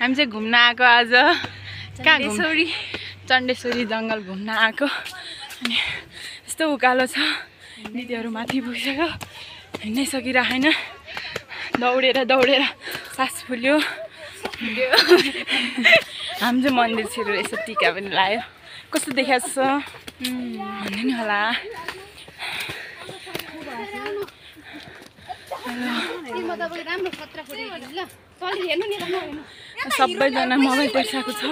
हामी चाहिँ घुम्न आएको आज कहाँ घुम्नु चण्डेश्वरी जङ्गल घुम्न आएको अनि यस्तो उकालो छ दिदीहरू माथि पुगिसक्यो हिँड्नै सकिरहेन दौडेर दौडेर सास फुल्यो हामी चाहिँ मन्दिर छिरो यसो टिका पनि लायो कस्तो देखाएको छ भन्नु नि होला सबैजना मोबाइल टेक्साएको छ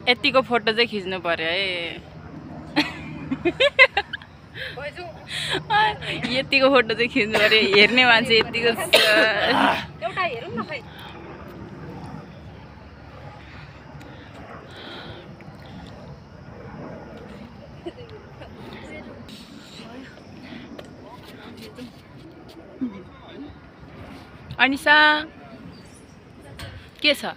यतिको फोटो चाहिँ खिच्नु पर्यो है यतिको फोटो चाहिँ खिच्नु पर्यो हेर्ने मान्छे यतिको एउटा हेरौँ न खै अनिसा के छ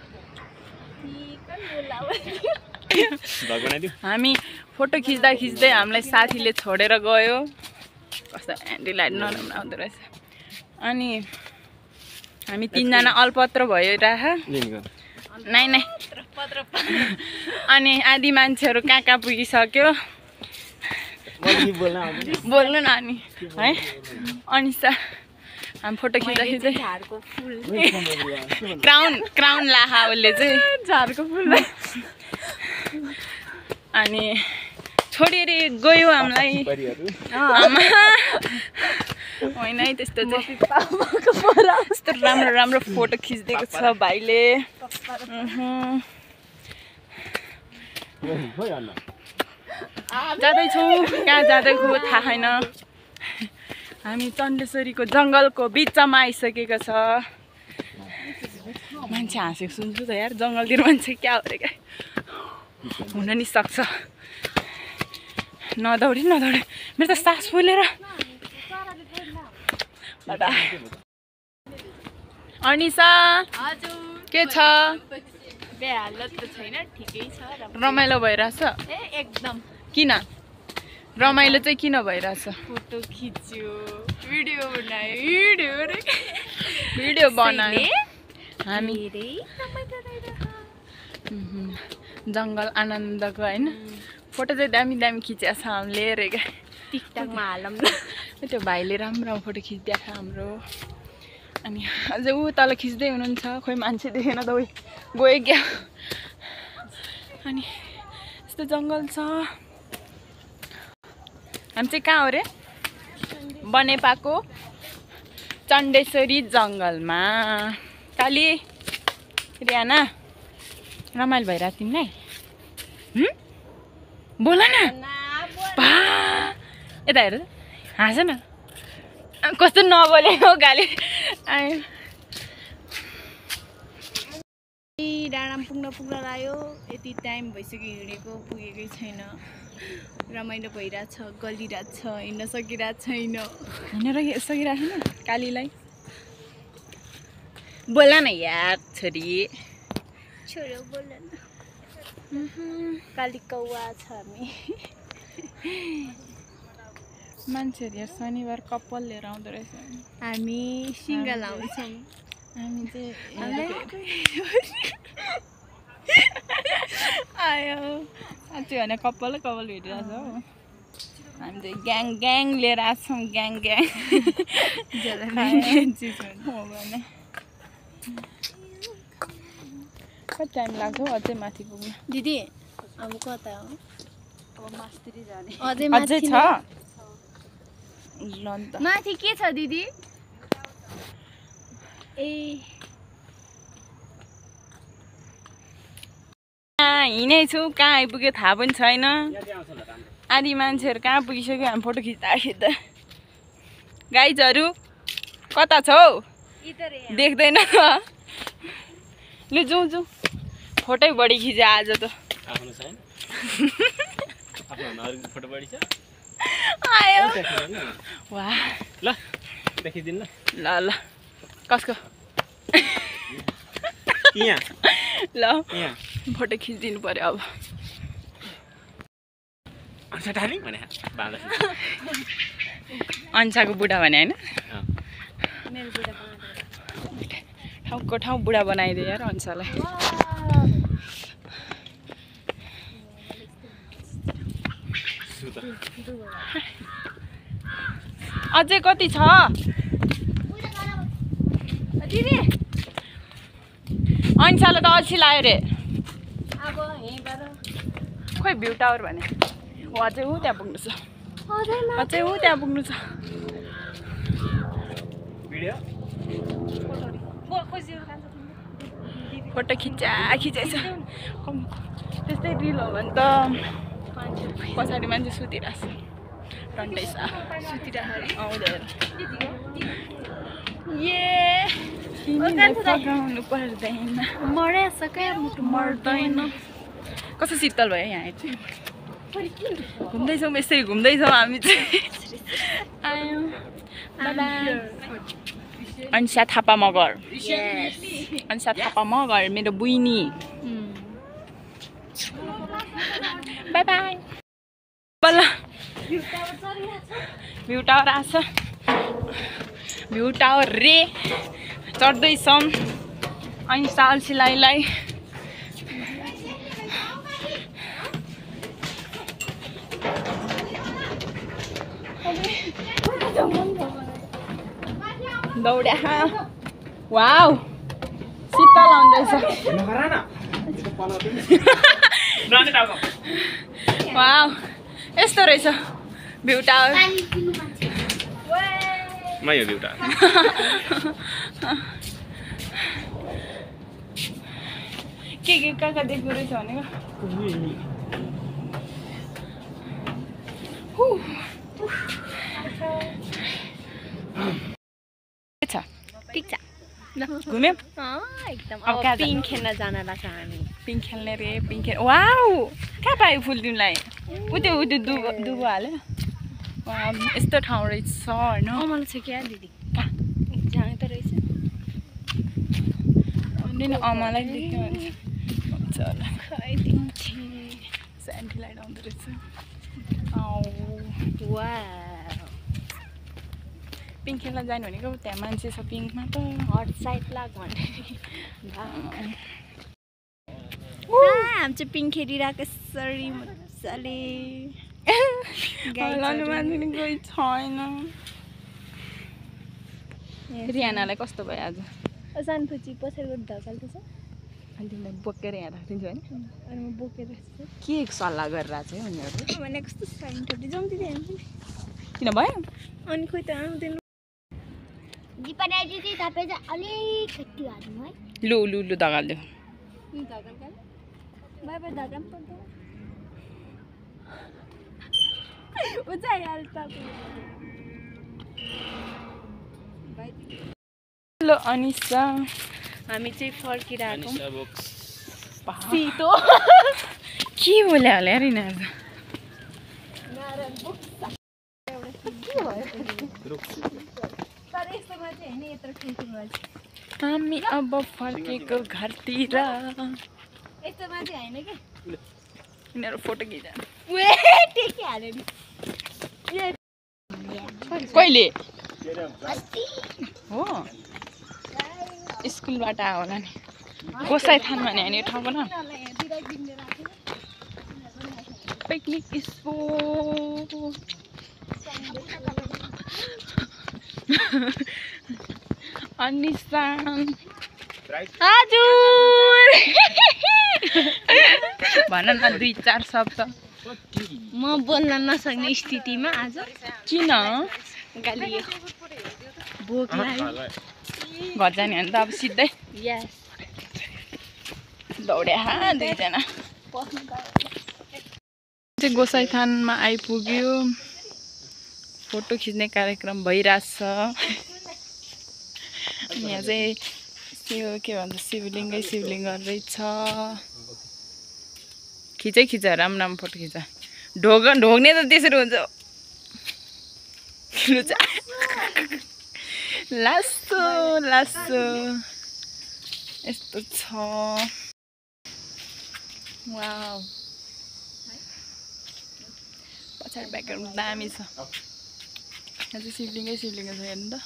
हामी फोटो खिच्दा खिच्दै हामीलाई साथीले छोडेर गयो कस्तो एन्टी लाइट नराम्रो आउँदो रहेछ अनि हामी तीनजना अलपत्र भयो नै नै अनि आधी मान्छेहरू कहाँ कहाँ पुगिसक्यो बोल्नु न अनि है अनिसा हामी फोटो खिच्दा खिच्दै क्राउन लाहा उसले चाहिँ झारको फुल अनि छोडेर गयो हामीलाई होइन है त्यस्तो चाहिँ यस्तो राम्रो राम्रो फोटो खिचिदिएको छ भाइले जाँदैछु कहाँ जाँदैछु थाहा छैन हामी चण्डेश्वरीको जङ्गलको बिचमा आइसकेको छ मान्छे हाँसेको सुन्छु त यार जङ्गलतिर मान्छे क्या हो रे क्या हुन नि सक्छ नदौडी मेरो त सास फुलेर अनिसा के छ बेहालत त छैन ठिकै छ रमाइलो भइरहेछ एकदम किन रमाइलो चाहिँ किन भइरहेछ फोटो खिच्यो भिडियो बनायो हामी जङ्गल आनन्दको होइन फोटो चाहिँ दामी दामी खिचेको छ हामीले हेरेँ क्या टिकटकमा हालौँ न त्यो भाइले राम्रो फोटो खिचिदिएको छ हाम्रो अनि अझै ऊ तल खिच्दै हुनुहुन्छ खोइ मान्छे देखेन त गयो क्या अनि यस्तो जङ्गल छ हामी चाहिँ कहाँ हो रे बनेपाको चण्डेश्वरी जङ्गलमा काली रियाना रमाइलो भइरहेको तिमीलाई बोल न बा यता हेर हाँस न कस्तो नबोलेको गाली आयो डाँडा पुग्न लाग्यो यति टाइम भइसक्यो हिँडेको पुगेकै छैन रमाइलो भइरहेछ गलिरहेछ हिँड्न सकिरहेको छैन हिँडेर सकिरहेको छैन कालीलाई बोल न यार छोरी बोल न काली कौवा छ हामी मान्छेहरू यार शनिबार कपाल लिएर आउँदो रहेछ हामी सिङ्गा लाउँछौँ हामी चाहिँ आयो साँच्चै भने कपाल भेटिरहेछ हो हामी चाहिँ ग्याङ लिएर आएको छौँ ग्याङ हो भने कति टाइम लाग्छ हौ अझै माथि पुग्नु दिदी अब कता हो अब मास्तिर जाने अझै छ ल त माथि के छ दिदी ए हिँडेछु कहाँ आइपुग्यो थाहा पनि छैन आधी मान्छेहरू कहाँ पुगिसक्यो हामी फोटो खिच्दा गाइजहरू कता छौ देख्दैन लु जाउँ फोटै बढी खिचे आज त आयो वाह ल देखिदिनु ल कसको यहाँ ल फोटो खिचिदिनु पर्यो अब डार्लिङ भने बाँड्दा अन्साको बुढा भने होइन मेरो बुढा ठाउँको ठाउँ बुढा बनाइदियो यार अन्सालाई अझै कति छ दिदी अन्सालाई त अल्छी लाग्यो रे अब यहीँबाट खोइ भ्यू टावर भने हो अझै ऊ त्यहाँ पुग्नु छ अझै ऊ त्यहाँ पुग्नु छ भिडियो फोटो खिचाइछ त्यस्तै रिल हो भने त पछाडि मान्छे सुतिरहेछ टन्टैछ आउँदैन पकाउनु पर्दैन मर्दैन कस्तो शीतल भयो यहाँ चाहिँ घुम्दैछौँ यसरी घुम्दैछौँ हामी चाहिँ आयौँ अन्सा थापा मगर अन्सा थापा मगर मेरो बुइनी बाई बाई बल्ल भ्यू टावर आछ भ्यू टावर रे चढ्दैछौँ अन्सा अल्छीलाई दौड्या वाउ शीतल आउँदैछ वाउ यस्तो रहेछ भ्यू टावर मै हो भ्यू टावर के कहाँ देख्दो रहेछ भनेको ठिक छ घुम्यौँ एकदम अब कहाँ पिङ खेल्न जान लाग्छ हामी पिङ खेल्ने रे पिङ खेल्ने वाउ कहाँ पायो फुल तिमीलाई उ त्यो दुबो हाल्यो यस्तो ठाउँ रहेछ होइन अमल छ क्या दिदी कहाँ जाने त रहेछ अमालाई देख्यो भने हुन्छ होला स्यान्डी लाइट आउँदो रहेछ पिङ खेल्न जाने भनेको त्यहाँ मान्छे छ पिङमा त हट साइड लाग भने हामी चाहिँ पिङ खेलिरहेको यसरी मजाले मान्छे कोही छैन रियानालाई कस्तो भयो आज सानपछि पछाडिबाट ढकाल्दैछ अनि तिमीलाई बोकेर यहाँ राखिदिन्छु होइन अनि म बोकेर के सल्लाह गरिरहेको छ उनीहरू भने कस्तो साइन थर्टी जाउँ दिदी हामी किन भयो अनि खोइ त आउँदैन दिदी तपाईँ चाहिँ अलिकति हाल्नु है लु लु लु दगाल्दियो बाई बाई धक्का पनि पर्दैन उचाइहाल्छ हेलो अनिसा हामी चाहिँ फर्किरहेको सितो के बोल्यो होला यार यिनीहरू हामी अब फर्केको घरतिर यस्तोमा चाहिँ होइन क्या यिनीहरू फोटो खिच टेकिहाल्यो नि कहिले हो स्कुलबाट आयो होला नि गोसाइथान भने होइन यो ठाउँको न पिकनिक स्पोट अनिसा हजुर भन न 2-4 शब्द म बोल्न नसक्ने स्थितिमा आज किन गाली भोक लाग्यो घर जाने भने त अब सिधै यस दौड्या दुईजना चाहिँ गोसाइथानमा आइपुग्यो फोटो खिच्ने कार्यक्रम भइरहेछ यहाँ चाहिँ के भन्छ शिवलिङ्गै शिवलिङ्ग रहेछ खिच राम्रो फोटो खिच ढोग्ने त त्यसरी हुन्छ लासो यस्तो छ वाउ साइड ब्याकग्राउन्ड दामी छ। यहाँ चाहिँ शिवलिङ्गै शिवलिङ्ग छ हेर्नु त।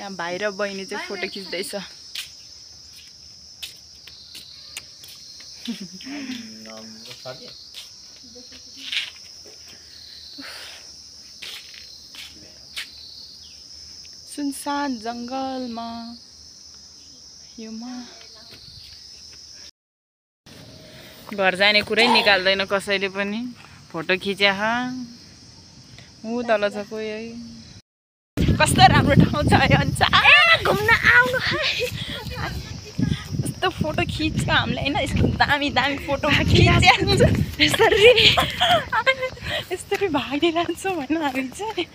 यहाँ भाइ र बहिनी चाहिँ फोटो खिच्दैछ। सुनसान जङ्गलमा हिउँमा घर जाने कुरै निकाल्दैन कसैले पनि। फोटो खिच्या ऊ तल छ कोही है। कस्तो राम्रो ठाउँ छ घुम्न आउनु यस्तो फोटो खिच्छ हामीले होइन। यस्तो दामी दामी फोटो यसरी भागिरहन्छौँ होइन हामी चाहिँ।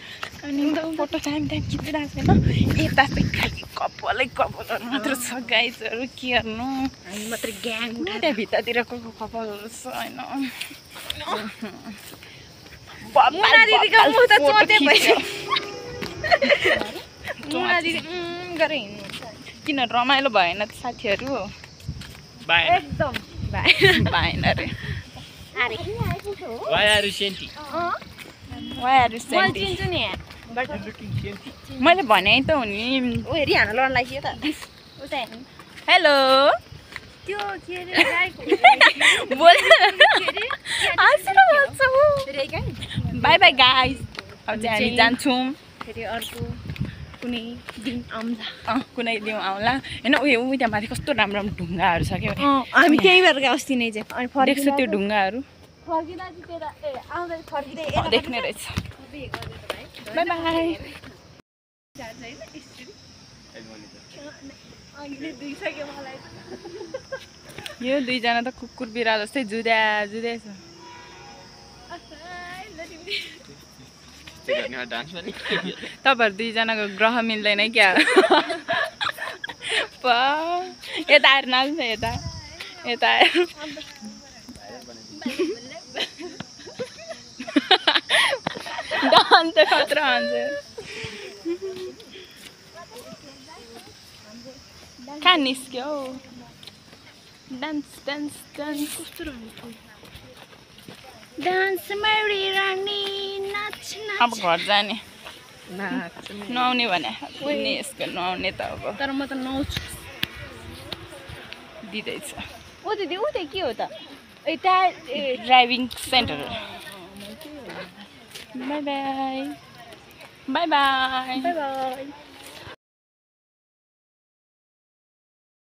अनि फोटो टाइम खिचिरहेको छैन। यता चाहिँ खालि कपालहरू मात्र छ गाइजहरू के गर्नु। हामी मात्रै ग्याङ त्यहाँ भित्रतिरको कपालहरू छ होइन। किन रमाइलो भएन साथीहरू? एकदम भएन रे। मैले भने त हो नि। Hello by by guys. अब चाहिँ हामी जान्छौँ फेरि अर्को कुनै दिन आउँला। कुनै दिन आउँला होइन। उयो त्यहाँ माथि कस्तो राम्रो राम्रो ढुङ्गाहरू छ क्या। हामी त्यहीँ भएर अस्ति नै चाहिँ देख्छु त्यो ढुङ्गाहरू देख्ने रहेछ। By by. यो दुईजना त कुकुर बिरालो जस्तै जुद्या छ। तपाईँहरू दुईजनाको ग्रह मिल्दैन क्या। यता आएर नाच्छ यता यता डान्स त खतरा हुन्छ। कहाँ निस्क्यो डान्स डान्स डान्स कस्तो डान्स मारिरहने नाच अब घर जाने नुहाउने भने यसको नुहाउने त अब। तर म त नुहाउँछु दिँदैछ। ओ दिदी ऊ त्यो के हो त? Driving centre. By by by by.